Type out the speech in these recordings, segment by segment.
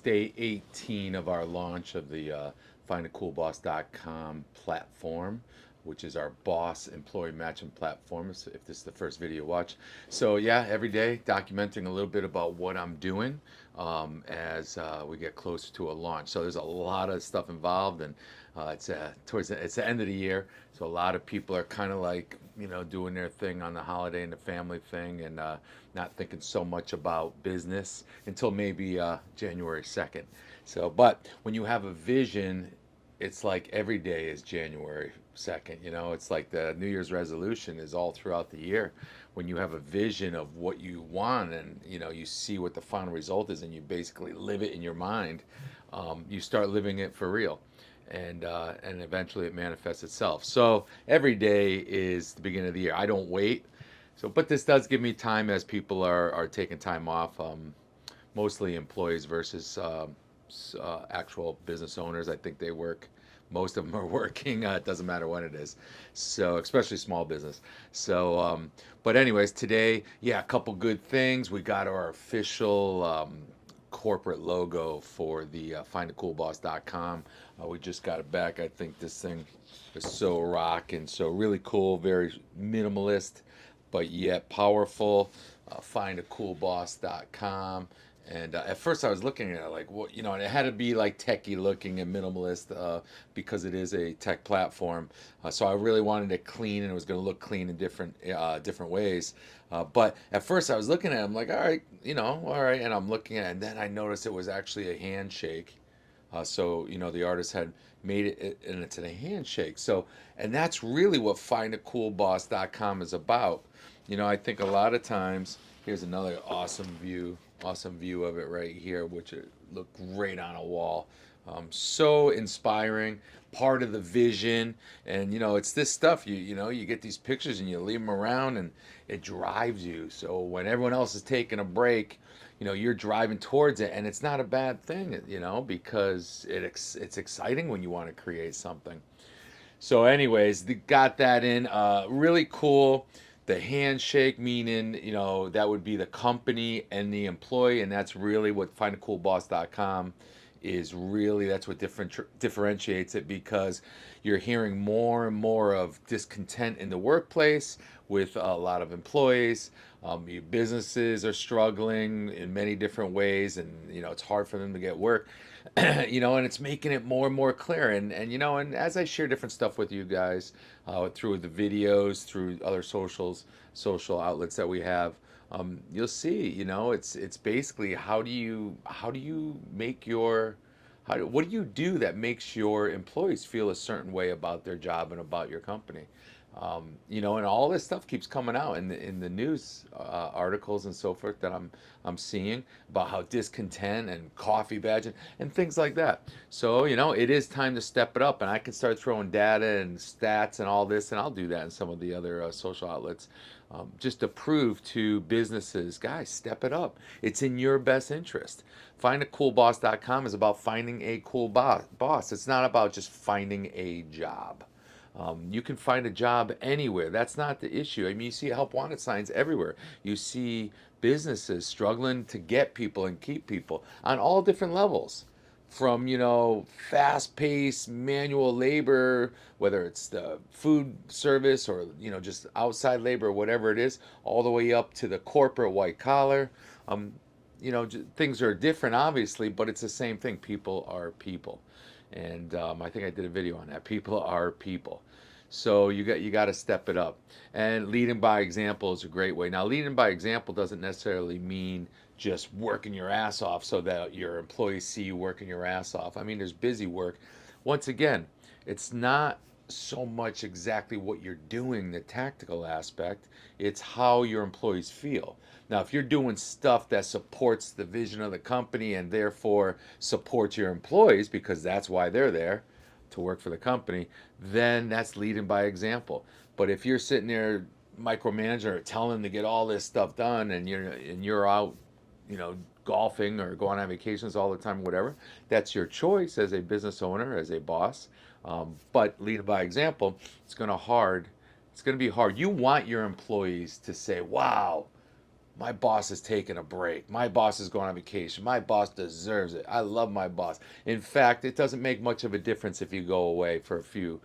day 18 of our launch of the findthecoolboss.com platform, which is our boss employee matching platform. So if this is the first video you watch. So yeah, every day documenting a little bit about what I'm doing as we get closer to a launch. So there's a lot of stuff involved, and it's the end of the year, so a lot of people are kind of like doing their thing on the holiday and the family thing, and not thinking so much about business until maybe January 2nd. So, but when you have a vision, it's like every day is January 2nd. It's like the New Year's resolution is all throughout the year. When you have a vision of what you want, and you see what the final result is, and you basically live it in your mind, you start living it for real, and eventually it manifests itself. So every day is the beginning of the year. I don't wait. So, but this does give me time as people are taking time off. Mostly employees versus actual business owners. I think they work. Most of them are working. It doesn't matter when it is. So, especially small business. So, but anyways, today, yeah, a couple good things. We got our official corporate logo for the findthecoolboss.com. We just got it back. I think this thing is so rocking, so really cool, very minimalist, but yet powerful. Findthecoolboss.com. And at first I was looking at it like, what, and it had to be like techie looking and minimalist because it is a tech platform. So I really wanted it clean, and it was going to look clean in different ways. But at first I was looking at it, I'm like, all right, all right. And I'm looking at it, and then I noticed it was actually a handshake. So, the artist had made it, and it's in a handshake. So, and that's really what findthecoolboss.com is about. I think a lot of times, here's another awesome view of it right here, which it looked great on a wall. So inspiring, part of the vision. And it's this stuff, you get these pictures and you leave them around, and it drives you. So when everyone else is taking a break, you're driving towards it, and it's not a bad thing, because it's exciting when you want to create something. So, anyways, got that in. Really cool. The handshake, meaning, that would be the company and the employee, and that's really what findthecoolboss.com is. Really, that's what differentiates it, because you're hearing more and more of discontent in the workplace with a lot of employees. Your businesses are struggling in many different ways, and it's hard for them to get work. And it's making it more and more clear. And as I share different stuff with you guys through the videos, through other social outlets that we have, you'll see. It's basically, how do you make your what do you do that makes your employees feel a certain way about their job and about your company? And all this stuff keeps coming out in the news articles and so forth that I'm seeing about how discontent and coffee badging and things like that. So it is time to step it up, and I can start throwing data and stats and all this, and I'll do that in some of the other social outlets, just to prove to businesses, guys, step it up. It's in your best interest. Findthecoolboss.com is about finding a cool boss. It's not about just finding a job. You can find a job anywhere. That's not the issue. I mean, you see help wanted signs everywhere. You see businesses struggling to get people and keep people on all different levels. From, fast paced manual labor, whether it's the food service or, just outside labor or whatever it is, all the way up to the corporate white collar. Um, things are different, obviously, but it's the same thing. People are people. And I think I did a video on that. People are people. So you got to step it up. And leading by example is a great way. Now, leading by example doesn't necessarily mean just working your ass off so that your employees see you working your ass off. I mean, there's busy work. Once again, it's not so much exactly what you're doing, the tactical aspect, it's how your employees feel. Now, if you're doing stuff that supports the vision of the company and therefore supports your employees, because that's why they're there, to work for the company, then that's leading by example. But if you're sitting there micromanaging or telling them to get all this stuff done, and you're out, golfing or going on vacations all the time, whatever, that's your choice as a business owner, as a boss. But leading by example, it's going to be hard. You want your employees to say, "Wow, My boss is taking a break. My boss is going on vacation. My boss deserves it. I love my boss. In fact, it doesn't make much of a difference if you go away for a few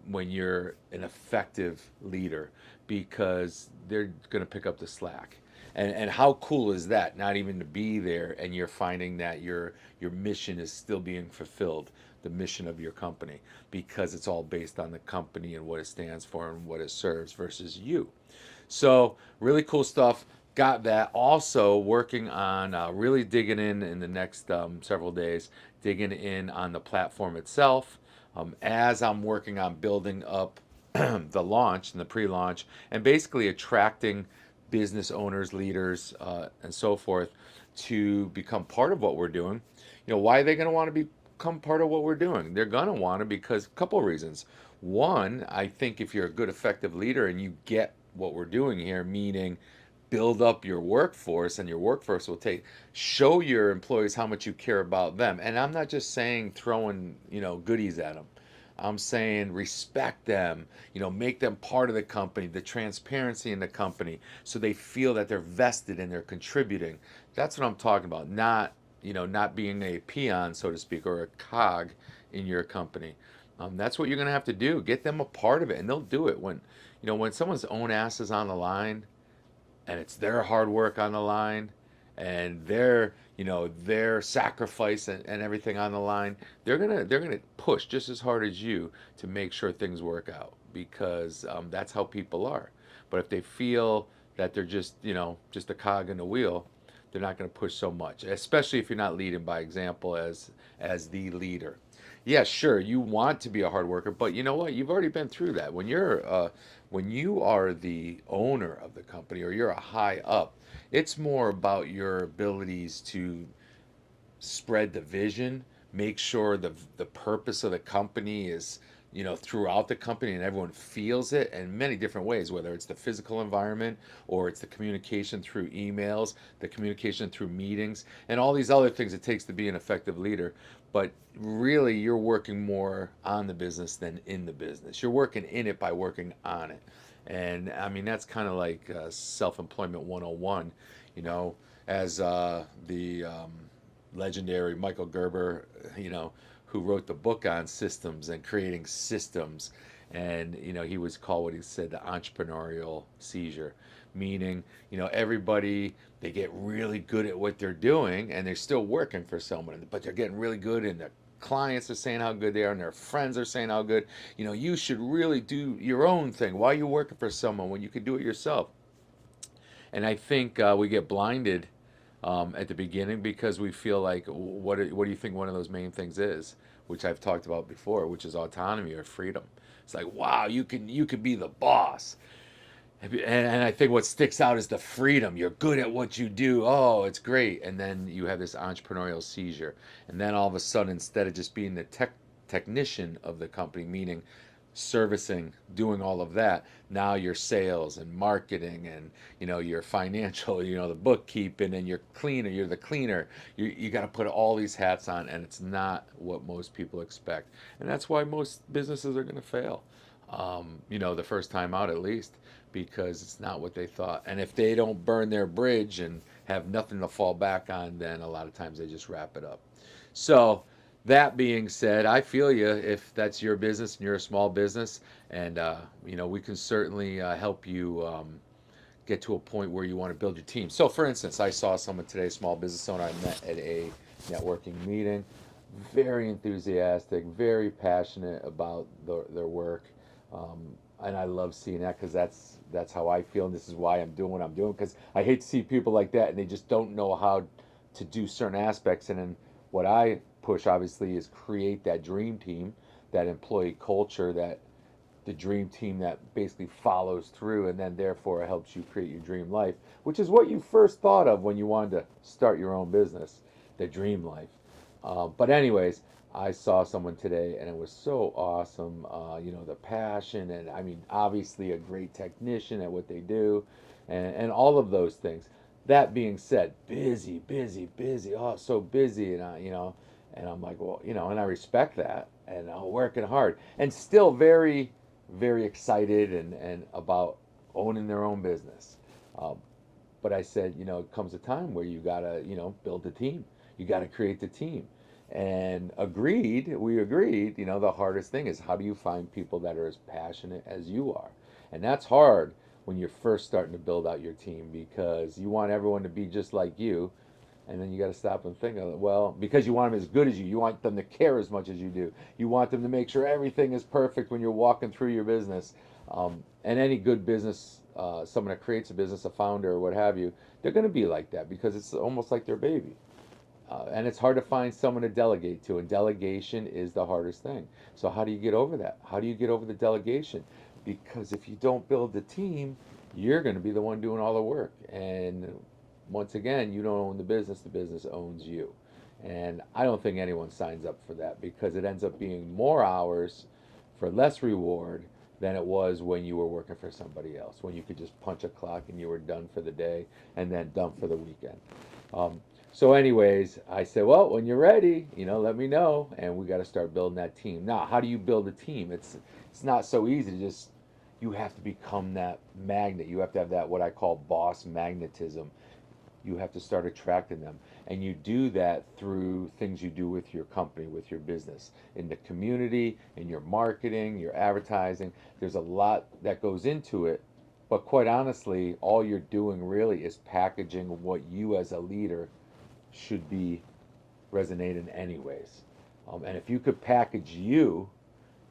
when you're an effective leader because they're going to pick up the slack. And how cool is that? Not even to be there, and you're finding that your mission is still being fulfilled, the mission of your company, because it's all based on the company and what it stands for and what it serves versus you. So really cool stuff. Got that. Also working on really digging in the next several days, digging in on the platform itself. As I'm working on building up the launch and the pre-launch, and basically attracting business owners, leaders, and so forth to become part of what we're doing. Why are they going to want to become part of what we're doing? They're going to want to because a couple of reasons. One, I think if you're a good, effective leader and you get what we're doing here, meaning build up your workforce, and your workforce will show your employees how much you care about them. And I'm not just saying throwing goodies at them. I'm saying respect them, make them part of the company, the transparency in the company, so they feel that they're vested and they're contributing. That's what I'm talking about. Not being a peon, so to speak, or a cog in your company. That's what you're going to have to do. Get them a part of it, and they'll do it when someone's own ass is on the line, and it's their hard work on the line, and their sacrifice and everything on the line. They're gonna push just as hard as you to make sure things work out because that's how people are. But if they feel that they're just a cog in the wheel, they're not going to push so much, especially if you're not leading by example as the leader. Yeah, sure, you want to be a hard worker, but you know what? You've already been through that. When you are the owner of the company or you're a high up, it's more about your abilities to spread the vision, make sure the purpose of the company is throughout the company and everyone feels it in many different ways, whether it's the physical environment or it's the communication through emails, the communication through meetings, and all these other things it takes to be an effective leader. But really, you're working more on the business than in the business. You're working in it by working on it. And I mean, that's kind of like self-employment 101, you know, as the legendary Michael Gerber, who wrote the book on systems and creating systems. And, he was called what he said the entrepreneurial seizure, meaning, everybody, they get really good at what they're doing and they're still working for someone, but they're getting really good and the clients are saying how good they are and their friends are saying how good, you should really do your own thing. Why are you working for someone when you could do it yourself? And I think we get blinded at the beginning because we feel like, what do you think one of those main things is, which I've talked about before, which is autonomy or freedom. It's like, wow, you can be the boss. And I think what sticks out is the freedom. You're good at what you do. Oh, it's great. And then you have this entrepreneurial seizure. And then all of a sudden, instead of just being the technician of the company, meaning servicing, doing all of that, now you're sales and marketing and your financial, the bookkeeping, and you're cleaner. You're the cleaner. You got to put all these hats on, and it's not what most people expect. And that's why most businesses are going to fail. The first time out at least, because it's not what they thought. And if they don't burn their bridge and have nothing to fall back on, then a lot of times they just wrap it up. So, that being said, I feel you if that's your business and you're a small business, and we can certainly help you get to a point where you want to build your team. So, for instance, I saw someone today, a small business owner I met at a networking meeting, very enthusiastic, very passionate about their work. And I love seeing that because that's how I feel, and this is why I'm doing what I'm doing. Because I hate to see people like that, and they just don't know how to do certain aspects. And then what I push, obviously, is create that dream team, that employee culture, that the dream team that basically follows through, and then therefore helps you create your dream life, which is what you first thought of when you wanted to start your own business, the dream life. But anyways, I saw someone today and it was so awesome. The passion, and I mean, obviously a great technician at what they do, and all of those things. That being said, busy, busy, busy. Oh, so busy, and and I'm like, well, and I respect that, and working hard, and still very, very excited and about owning their own business. Uh, But I said, it comes a time where you gotta, build a team. You gotta create the team. And we agreed, the hardest thing is how do you find people that are as passionate as you are? And that's hard when you're first starting to build out your team because you want everyone to be just like you. And then you got to stop and think, well, because you want them as good as you want them to care as much as you do. You want them to make sure everything is perfect when you're walking through your business. And any good business, someone that creates a business, a founder or what have you, they're going to be like that because it's almost like their baby. And it's hard to find someone to delegate to, and delegation is the hardest thing. So how do you get over that? How do you get over the delegation? Because if you don't build the team, you're going to be the one doing all the work. And once again, you don't own the business owns you. And I don't think anyone signs up for that because it ends up being more hours for less reward than it was when you were working for somebody else, when you could just punch a clock and you were done for the day and then done for the weekend. So anyways, I said, well, when you're ready, let me know, and we got to start building that team. Now, how do you build a team? It's not so easy to just, you have to become that magnet. You have to have that, what I call boss magnetism. You have to start attracting them. And you do that through things you do with your company, with your business, in the community, in your marketing, your advertising. There's a lot that goes into it. But quite honestly, all you're doing really is packaging what you as a leader should be resonating anyways. And if you could package you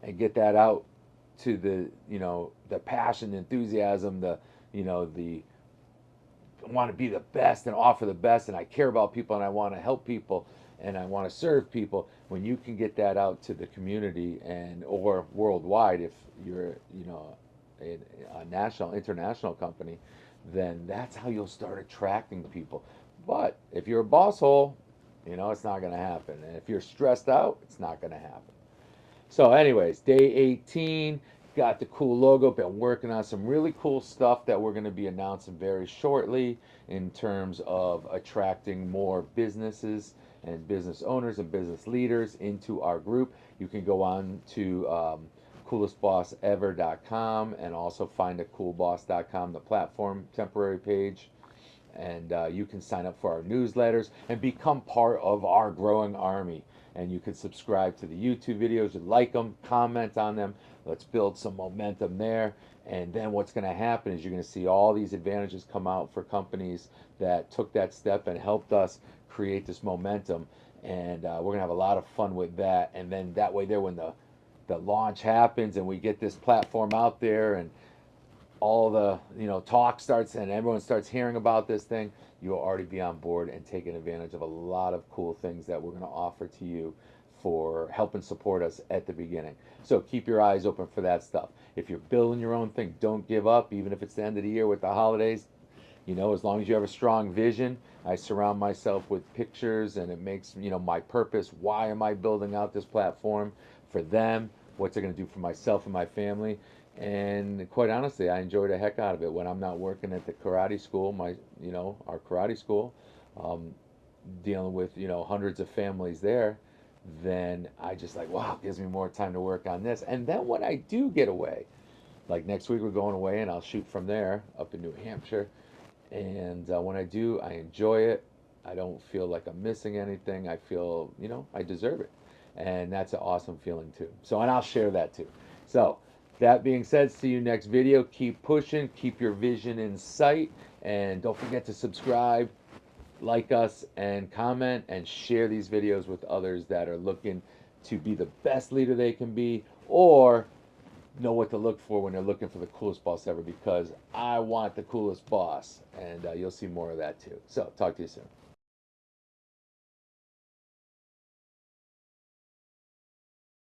and get that out to the passion, the enthusiasm, the want to be the best and offer the best, and I care about people and I want to help people and I want to serve people. When you can get that out to the community and or worldwide, if you're a national, international company, then that's how you'll start attracting people. But if you're a boss hole, it's not going to happen. And if you're stressed out, it's not going to happen. So anyways, day 18, got the cool logo. Been working on some really cool stuff that we're going to be announcing very shortly in terms of attracting more businesses and business owners and business leaders into our group. You can go on to coolestbossever.com and also find a coolboss.com, the platform temporary page. And you can sign up for our newsletters and become part of our growing army. And you can subscribe to the YouTube videos, you like them, comment on them. Let's build some momentum there. And then what's going to happen is you're going to see all these advantages come out for companies that took that step and helped us create this momentum. And we're going to have a lot of fun with that. And then that way there, when the launch happens and we get this platform out there and all the talk starts and everyone starts hearing about this thing, you'll already be on board and taking advantage of a lot of cool things that we're going to offer to you for helping support us at the beginning. So keep your eyes open for that stuff. If you're building your own thing, don't give up, even if it's the end of the year with the holidays. As long as you have a strong vision. I surround myself with pictures and it makes my purpose. Why am I building out this platform? For them, what's it going to do for myself and my family? And quite honestly, I enjoy the heck out of it when I'm not working at the karate school, our karate school, dealing with, hundreds of families there. Then I just like, wow, it gives me more time to work on this. And then when I do get away, like next week we're going away and I'll shoot from there up in New Hampshire. And when I do, I enjoy it. I don't feel like I'm missing anything. I feel, I deserve it. And that's an awesome feeling too. So, and I'll share that too. So, that being said, see you next video. Keep pushing, keep your vision in sight, and don't forget to subscribe, like us, and comment, and share these videos with others that are looking to be the best leader they can be, or know what to look for when they're looking for the coolest boss ever, because I want the coolest boss, and you'll see more of that too. So, talk to you soon.